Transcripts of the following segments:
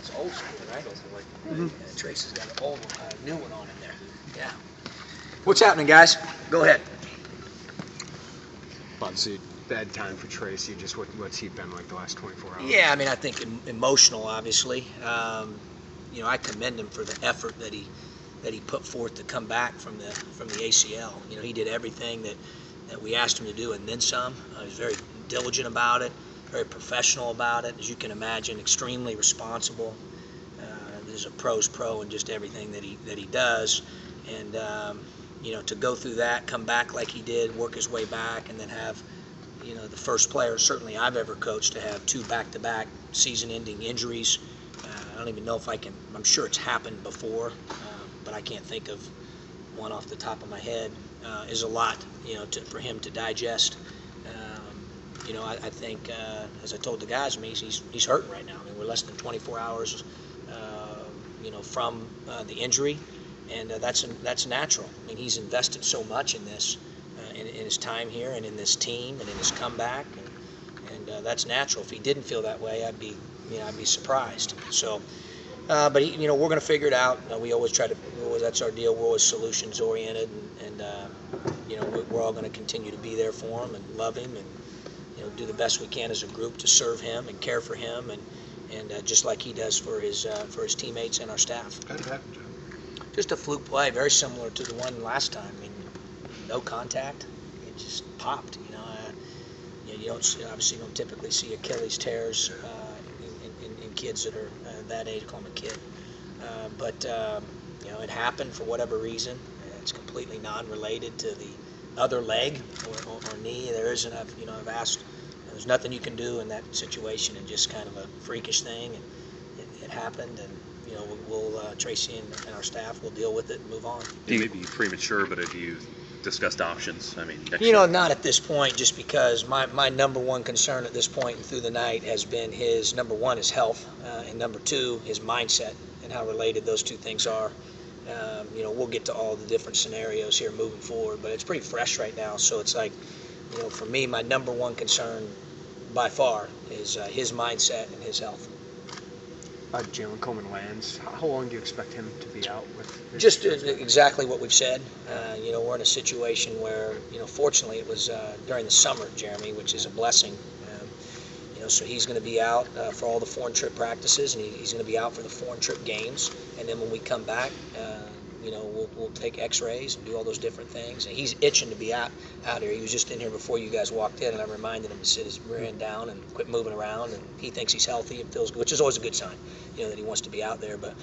That's old school, right? Tracy's got an old one, a new one on in there. Yeah. What's happening, guys? Go ahead. Obviously, bad time for Tracy. Just what's he been like the last 24 hours? Yeah, I mean, I think emotional, obviously. You know, I commend him for the effort that he put forth to come back from the ACL. You know, he did everything that we asked him to do and then some. He was very diligent about it, very professional about it, as you can imagine, extremely responsible. There's a pro's pro in just everything that he does, and you know, to go through that, come back like he did, work his way back, and then have, you know, the first player certainly I've ever coached to have 2 back-to-back season-ending injuries. I don't even know if I can. I'm sure it's happened before, but I can't think of one off the top of my head. Is a lot, you know, for him to digest. You know, I think, as I told the guys, I mean, he's hurting right now. I mean, we're less than 24 hours, you know, from the injury, and that's natural. I mean, he's invested so much in this, in his time here, and in this team, and in his comeback, and that's natural. If he didn't feel that way, I'd be surprised. So, but you know, we're going to figure it out. We always try to. That's our deal. We're always solutions oriented, and you know, we're all going to continue to be there for him and love him, and you know, do the best we can as a group to serve him and care for him, and just like he does for his teammates and our staff. How did it happen, Joe? Just a fluke play, very similar to the one last time. I mean, no contact. It just popped. You know, you obviously don't typically see Achilles tears in kids that are that age. I call them a kid, but you know, it happened for whatever reason. It's completely non-related to the other leg or knee. There isn't. I've asked. There's nothing you can do in that situation, and just kind of a freakish thing, and it happened, and you know, we'll Tracy and our staff will deal with it and move on. It may be premature, but have you discussed options? I mean, you know, not at this point, just because my number one concern at this point and through the night has been his number one, his health, and number two, his mindset, and how related those two things are. You know, we'll get to all the different scenarios here moving forward, but it's pretty fresh right now. So it's like, you know, for me, my number one concern by far is his mindset and his health. Jalen Coleman-Lands, how long do you expect him to be out with this? Just exactly what we've said. You know, we're in a situation where, you know, fortunately it was during the summer, Jeremy, which is a blessing. You know, so he's going to be out for all the foreign trip practices, and he's going to be out for the foreign trip games. And then when we come back, you know, we'll take X-rays and do all those different things. And he's itching to be out here. He was just in here before you guys walked in, and I reminded him to sit his rear end down and quit moving around. And he thinks he's healthy and feels good, which is always a good sign, you know, that he wants to be out there. But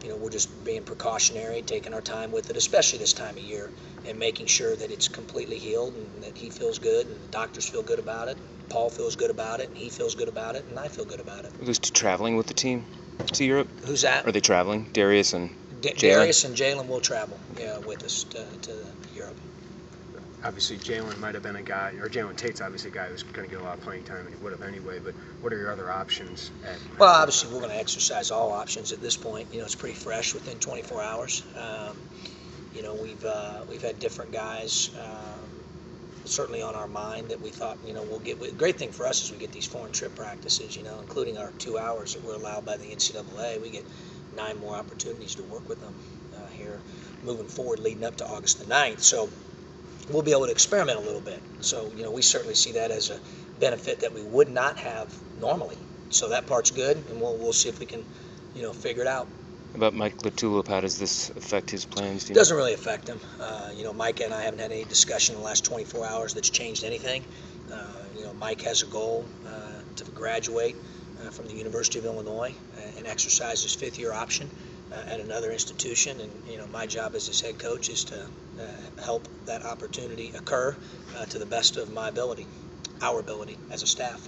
you know, we're just being precautionary, taking our time with it, especially this time of year, and making sure that it's completely healed and that he feels good and the doctors feel good about it. Paul feels good about it, and he feels good about it, and I feel good about it. Are those two traveling with the team to Europe? Who's that? Are they traveling? Darius and Darius and Jalen will travel, with us to Europe. Obviously, Jalen might have been a guy, or Jalen Tate's obviously a guy who's going to get a lot of playing time, and he would have anyway, but what are your other options? Well, obviously, we're going to exercise all options at this point. You know, it's pretty fresh within 24 hours. You know, we've had different guys certainly on our mind that we thought, you know, we'll get. The great thing for us is we get these foreign trip practices, you know, including our 2 hours that we're allowed by the NCAA. We get 9 more opportunities to work with them here moving forward leading up to August the 9th. So we'll be able to experiment a little bit. So, you know, we certainly see that as a benefit that we would not have normally. So that part's good, and we'll see if we can, you know, figure it out. About Mike Latulip, how does this affect his plans? It doesn't really affect him. You know, Mike and I haven't had any discussion in the last 24 hours that's changed anything. You know, Mike has a goal to graduate from the University of Illinois and exercise his 5th-year option at another institution. And, you know, my job as his head coach is to help that opportunity occur to the best of my ability, our ability as a staff.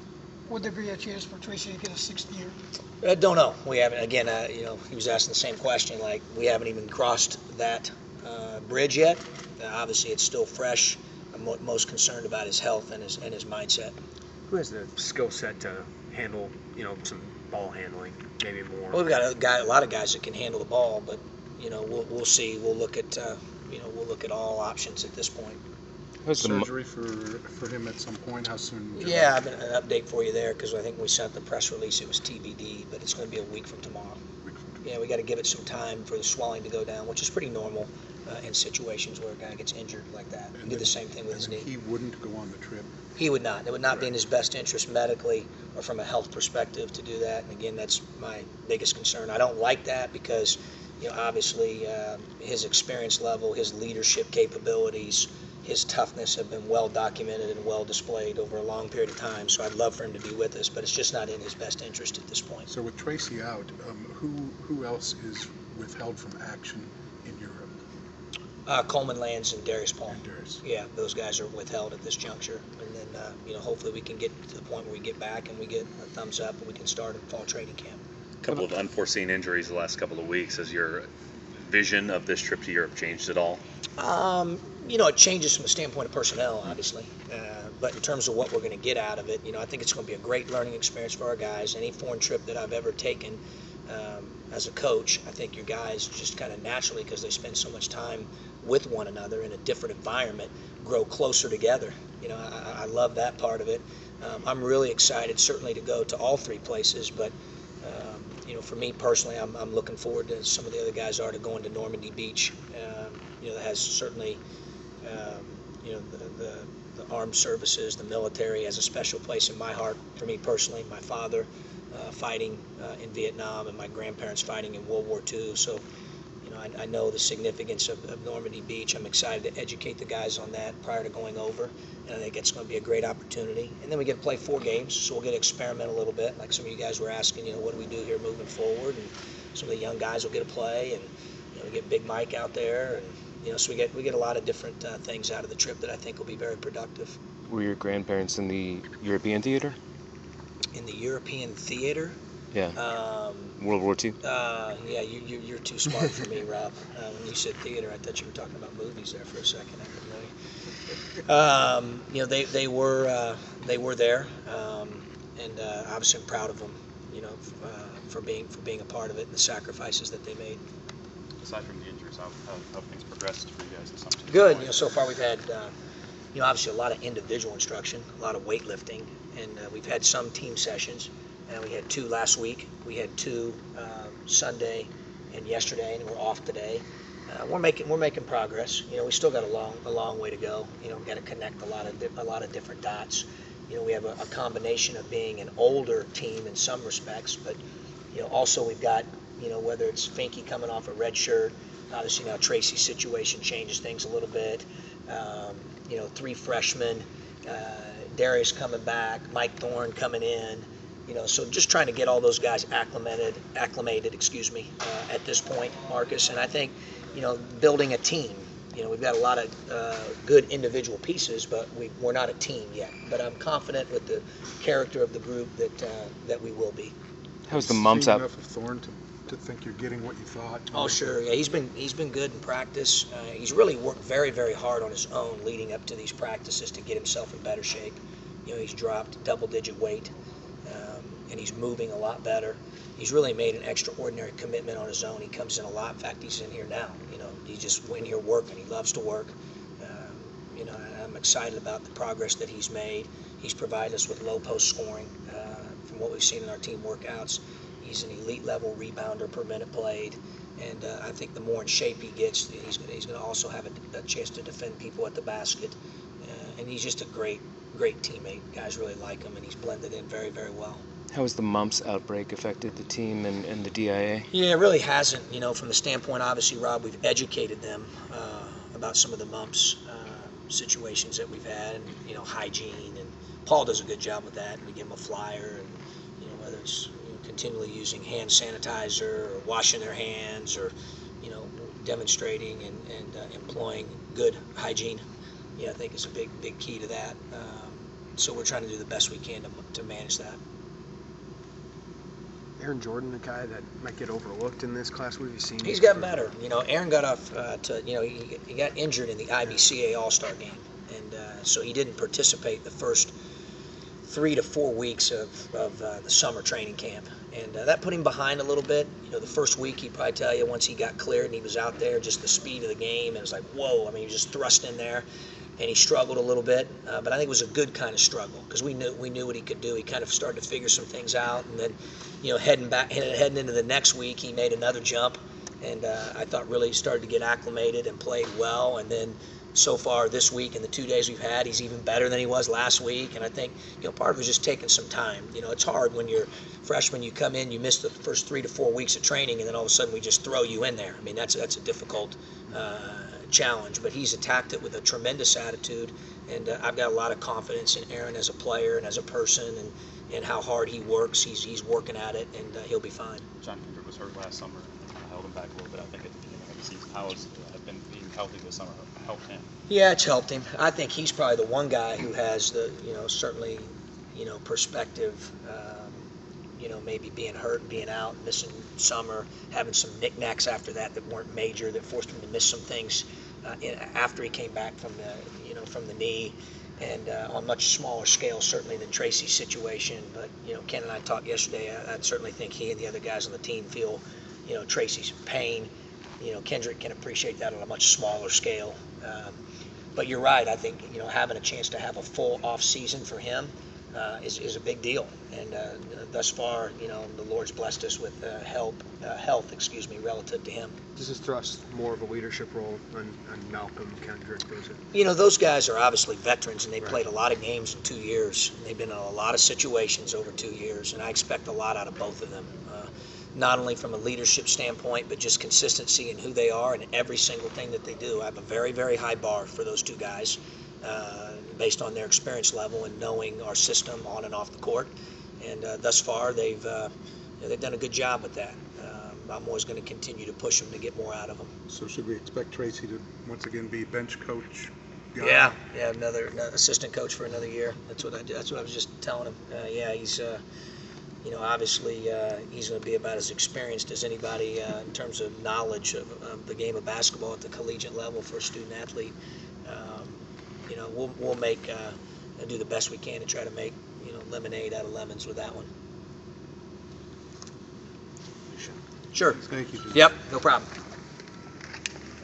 Would there be a chance for Tracy to get a 6th year? Don't know. We haven't. Again, you know, he was asking the same question. Like, we haven't even crossed that bridge yet. Obviously, it's still fresh. I'm most concerned about his health and his mindset. Who has the skill set to handle, you know, some ball handling, maybe more? Well, we've got a lot of guys that can handle the ball, but you know, we'll see. We'll look at you know, we'll look at all options at this point. How's the mu- surgery for him at some point? How soon? Yeah, I've got an update for you there because I think when we sent the press release, it was TBD, but it's going to be a week from tomorrow. Yeah, we got to give it some time for the swelling to go down, which is pretty normal in situations where a guy gets injured like that. He did the same thing with his knee. He wouldn't go on the trip. He would not. It would not be in his best interest medically or from a health perspective to do that. And again, that's my biggest concern. I don't like that because, obviously his experience level, his leadership capabilities, his toughness have been well documented and well displayed over a long period of time. So I'd love for him to be with us, but it's just not in his best interest at this point. So with Tracy out, who else is withheld from action in Europe? Coleman-Lands and Darius Paul. And Darius. Yeah, those guys are withheld at this juncture. And then, hopefully we can get to the point where we get back and we get a thumbs up and we can start at fall training camp. A couple of unforeseen injuries the last couple of weeks. Has your vision of this trip to Europe changed at all? It changes from the standpoint of personnel, obviously. But in terms of what we're going to get out of it, I think it's going to be a great learning experience for our guys. Any foreign trip that I've ever taken as a coach, I think your guys just kind of naturally, because they spend so much time with one another in a different environment, grow closer together. I love that part of it. I'm really excited, certainly, to go to all three places, but for me personally, I'm looking forward to, some of the other guys are, to going to Normandy Beach. That has certainly, the armed services, the military has a special place in my heart. For me personally, my father fighting in Vietnam and my grandparents fighting in World War II. So, I know the significance of Normandy Beach. I'm excited to educate the guys on that prior to going over, and I think it's going to be a great opportunity. And then we get to play 4 games, so we'll get to experiment a little bit. Like some of you guys were asking, what do we do here moving forward? And some of the young guys will get to play, and we get Big Mike out there, and so we get a lot of different things out of the trip that I think will be very productive. Were your grandparents in the European theater? In the European theater? Yeah. World War II? Yeah, you're too smart for me, Rob. When you said theater, I thought you were talking about movies there for a second. They were there, and obviously I'm proud of them, for being a part of it and the sacrifices that they made. Aside from the injuries, how have things progressed for you guys this summer? Good. So far we've had, obviously a lot of individual instruction, a lot of weightlifting, and we've had some team sessions. And we had 2 last week. We had 2 Sunday and yesterday, and we're off today. We're making progress. We still got a long way to go. We've got to connect a lot of different dots. We have a combination of being an older team in some respects, but also we've got whether it's Finke coming off a red shirt. Obviously now Tracy's situation changes things a little bit. 3 freshmen, Darius coming back, Mike Thorne coming in. So just trying to get all those guys acclimated, at this point, Marcus. And I think, building a team. We've got a lot of good individual pieces, but we're not a team yet. But I'm confident with the character of the group that we will be. How's the mumps out? Enough of Thorne to think you're getting what you thought? Oh, sure. Yeah, he's been good in practice. He's really worked very, very hard on his own leading up to these practices to get himself in better shape. He's dropped double-digit weight. And he's moving a lot better. He's really made an extraordinary commitment on his own. He comes in a lot. In fact, he's in here now. He's just in here working. He loves to work. I'm excited about the progress that he's made. He's provided us with low post scoring from what we've seen in our team workouts. He's an elite level rebounder per minute played. And I think the more in shape he gets, he's going to also have a chance to defend people at the basket. And he's just a great teammate. Guys really like him, and he's blended in very, very well. How has the mumps outbreak affected the team and the DIA? Yeah, it really hasn't. From the standpoint, obviously, Rob, we've educated them about some of the mumps situations that we've had, and hygiene. And Paul does a good job with that. We give him a flyer, and whether it's continually using hand sanitizer or washing their hands, or demonstrating and employing good hygiene. I think is a big key to that. So we're trying to do the best we can to manage that. Aaron Jordan, a guy that might get overlooked in this class. What have you seen? He's gotten better. Aaron got off he got injured in the IBCA All-Star game, and so he didn't participate the first 3 to 4 weeks of the summer training camp, and that put him behind a little bit. The first week, he'd probably tell you, once he got cleared and he was out there, just the speed of the game, it was like, whoa. I mean, he was just thrust in there. and he struggled a little bit, but I think it was a good kind of struggle because we knew what he could do. He kind of started to figure some things out, and then, heading into the next week, he made another jump, and I thought really started to get acclimated and played well. And then so far this week and the 2 days we've had, he's even better than he was last week. And I think part of it was just taking some time. It's hard when you're freshman, you come in, you miss the first 3 to 4 weeks of training, and then all of a sudden we just throw you in there. I mean, that's a difficult challenge, but he's attacked it with a tremendous attitude, and I've got a lot of confidence in Aaron as a player and as a person, and how hard he works. He's working at it, and he'll be fine. John Kendrick was hurt last summer and kind of held him back a little bit, I think, at the beginning of the season. How has been being healthy this summer helped him? Yeah, it's helped him. I think he's probably the one guy who has the, certainly, perspective, maybe being hurt, being out, missing summer, having some knickknacks after that weren't major, that forced him to miss some things after he came back from the knee, and on much smaller scale certainly than Tracy's situation. But Ken and I talked yesterday. I certainly think he and the other guys on the team feel Tracy's pain. Kendrick can appreciate that on a much smaller scale. But you're right. I think having a chance to have a full off season for him is a big deal. And thus far, the Lord's blessed us with health, relative to him. Does this thrust more of a leadership role on Malcolm, Kendrick? Does it? Those guys are obviously veterans, and they Right. played a lot of games in 2 years. They've been in a lot of situations over 2 years, and I expect a lot out of both of them. Not only from a leadership standpoint, but just consistency in who they are and every single thing that they do. I have a very, very high bar for those two guys, based on their experience level and knowing our system on and off the court. And thus far, they've done a good job with that. I'm always going to continue to push them to get more out of them. So should we expect Tracy to once again be bench coach guy? Yeah, another assistant coach for another year. That's what I was just telling him. He's obviously he's going to be about as experienced as anybody in terms of knowledge of the game of basketball at the collegiate level for a student athlete. We'll do the best we can to try to make lemonade out of lemons with that one. Sure. Thank you, Jim. Yep, no problem.